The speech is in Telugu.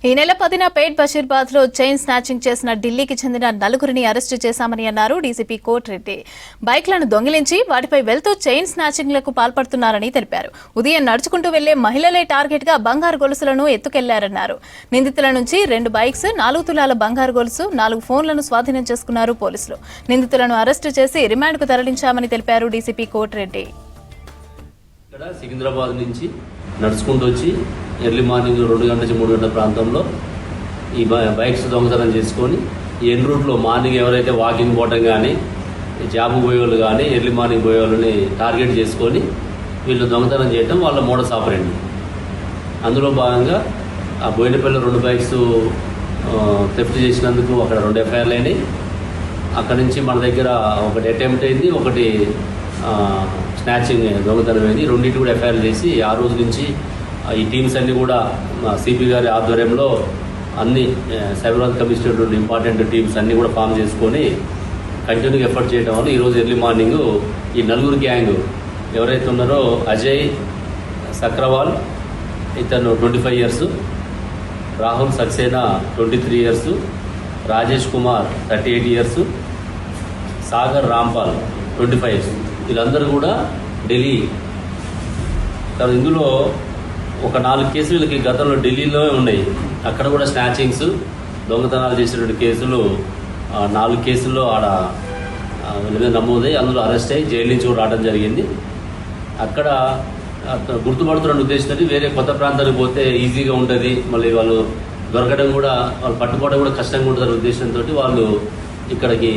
ఈ నెల 10న పేట్ బషీర్బాద్ లో చైన్ స్నాచింగ్ చేసిన ఢిల్లీకి చెందిన నలుగురిని అరెస్టు చేశామని అన్నారు డీసీపీ కోటిరెడ్డి. బైక్లను దొంగిలించి వాటిపై వెళ్తూ చైన్ స్నాచింగ్లకు పాల్పడుతున్నారని తెలిపారు. ఉదయం నడుచుకుంటూ వెళ్లే మహిళలే టార్గెట్ గా బంగారు గొలుసులను ఎత్తుకెళ్లారన్నారు. నిందితుల నుంచి 2 బైక్స్, 4 తులాల బంగారు గొలుసు, 4 ఫోన్లను స్వాధీనం చేసుకున్నారు పోలీసులు. నిందితులను అరెస్టు చేసి రిమాండ్కు తరలించామని తెలిపారు డీసీపీ కోటిరెడ్డి. సికింద్రాబాద్ నుంచి నడుచుకుంటూ వచ్చి ఎర్లీ మార్నింగ్ 2 గంటల నుంచి 3 గంటల ప్రాంతంలో ఈ బైక్స్ దొంగతనం చేసుకొని ఎన్ రూట్లో మార్నింగ్ ఎవరైతే వాకింగ్ పోవటం కానీ జాబ్ పోయేవాళ్ళు కానీ ఎర్లీ మార్నింగ్ పోయేవాళ్ళని టార్గెట్ చేసుకొని వీళ్ళు దొంగతనం చేయటం వాళ్ళ మోడస్ ఆపరెండి. అందులో భాగంగా ఆ బోయినపల్లి 2 బైక్స్ థెఫ్ట్ చేసినందుకు అక్కడ 2 ఎఫ్ఐఆర్లు అయినాయి. అక్కడి నుంచి మన దగ్గర ఒకటి అటెంప్ట్ అయింది, ఒకటి స్నాచింగ్ దొంగతనం అయింది. రెండింటి కూడా ఎఫ్ఐఆర్ చేసి ఆ రోజు నుంచి ఈ టీమ్స్ అన్నీ కూడా సిపి గారి ఆధ్వర్యంలో అన్ని సైబరాబాద్ కమిషనర్ నుండి ఇంపార్టెంట్ టీమ్స్ అన్నీ కూడా ఫామ్ చేసుకొని కంటిన్యూగా ఎఫర్ట్ చేయడం వల్ల ఈరోజు ఎర్లీ మార్నింగ్ ఈ నలుగురు గ్యాంగ్ ఎవరైతే ఉన్నారో అజయ్ సక్రవాల్ ఇతను 25 years, Rahul Saxena 23 years, Rajesh Kumar 38 years, Sagar Rampal 25 years, వీళ్ళందరూ కూడా ఢిల్లీ. ఇందులో ఒక 4 కేసులు వీళ్ళకి గతంలో ఢిల్లీలో ఉన్నాయి. అక్కడ కూడా స్నాచింగ్స్ దొంగతనాలు చేసినటువంటి కేసులు 4 కేసుల్లో ఆడ వీళ్ళ మీద నమోదై అందులో అరెస్ట్ అయ్యి జైలు నుంచి కూడా రావడం జరిగింది. అక్కడ గుర్తుపడుతున్న ఉద్దేశంతో వేరే కొత్త ప్రాంతానికి పోతే ఈజీగా ఉంటుంది, మళ్ళీ వాళ్ళు దొరకడం కూడా వాళ్ళు పట్టుకోవడం కూడా కష్టంగా ఉంటుందనే ఉద్దేశంతో వాళ్ళు ఇక్కడికి